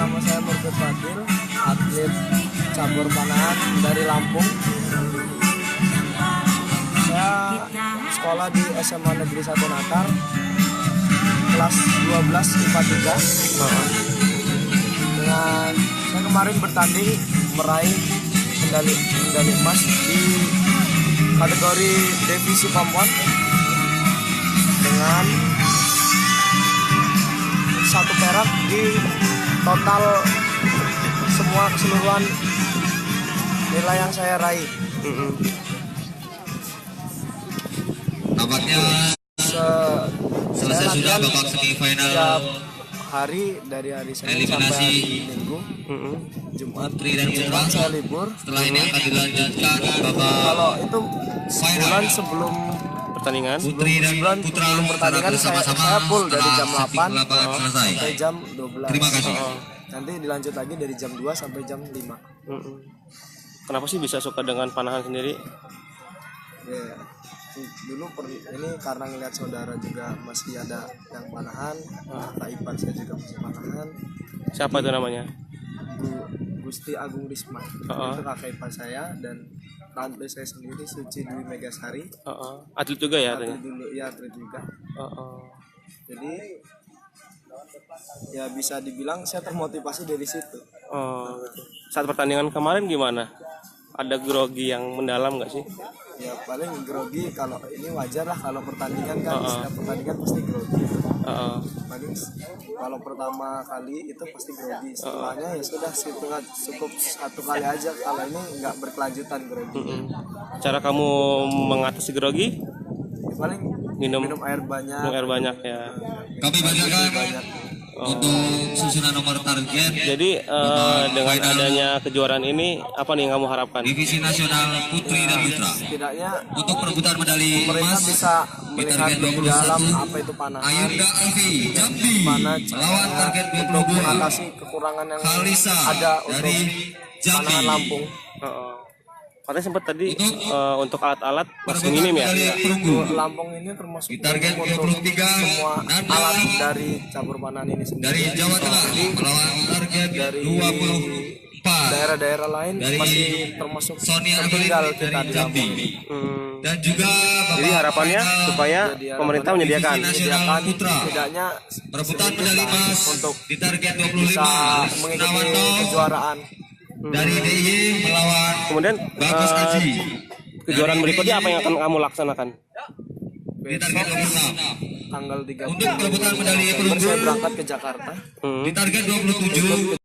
Nama saya Murfid Fadil, atlet cabur panahan dari Lampung. Saya sekolah di SMA Negeri 1 Natar, kelas 12 IPA 3. Dengan saya kemarin bertanding meraih medali emas di kategori divisi Pompon dengan 1 perak di total semua keseluruhan nilai yang saya raih. Nampaknya Selesai sudah babak semifinal hari dari hari Senin eliminasi sampai hari Minggu. Jumat Putri dan Putra. saya libur. Setelah ini akan dilanjutkan babak Kalau itu sebulan sebelum pertandingan. Putri dan sebulan Putra sebelum pertandingan bersama-sama saya full dari setelah jam 8 setting selesai. sampai jam 12. Terima kasih. Nanti dilanjut lagi dari jam 2 sampai jam 5. Kenapa sih bisa suka dengan panahan sendiri? Ya, dulu ini karena ngeliat saudara juga masih ada yang panahan, kakak ipar saya juga masih panahan. Siapa itu namanya? Gusti Agung Risma, itu kakak ipar saya, dan tante saya sendiri Suci Dwi Megasari. Atlet juga ya? Atlet dulu, ya atlet juga. Jadi ya bisa dibilang saya termotivasi dari situ. Saat pertandingan kemarin gimana? Ada grogi yang mendalam nggak sih? Ya paling grogi, kalau ini wajar lah, kalau pertandingan kan setiap pertandingan pasti grogi. Paling kalau pertama kali itu pasti grogi, setelahnya ya sudah cukup 1 kali aja, kalau ini nggak berkelanjutan grogi. Cara kamu mengatasi grogi? Ya, paling minum air banyak. Minum air banyak ya. Kami bacakan untuk susunan nomor target. Jadi dengan adanya kejuaraan ini, apa nih yang kamu harapkan? Divisi nasional Putri dan Putra. Setidaknya Untuk perebutan medali pemerintah emas bisa di melihat target lebih dalam 21, apa itu panahan, Ayunda Alfi Jambi mana melawan target untuk 22, mengatasi kekurangan yang Kalisa ada untuk dari Jambi. panahan Lampung. Katanya sempat tadi untuk alat-alat masih minim ya? Untuk Lampung ini termasuk Di target untuk 23, semua Nanda alat dari cabur panahan ini sendiri. dari Jawa Tengah melawan target Dari 24, daerah-daerah lain dari masih termasuk Sonia tertinggal Amelie kita dari di Jambi. Lampung. Dan juga Jadi harapannya supaya pemerintah menyediakan. nasional Putra Setidaknya perebutan medali emas untuk di target 25, bisa mengikuti Nawanto kejuaraan. dari DIY melawan Kemudian Bagus Aji kejuaraan berikutnya apa yang akan kamu laksanakan? di target 26. Tanggal 30 Untuk perebutan medali Desember saya perunggu berangkat ke Jakarta. di target 27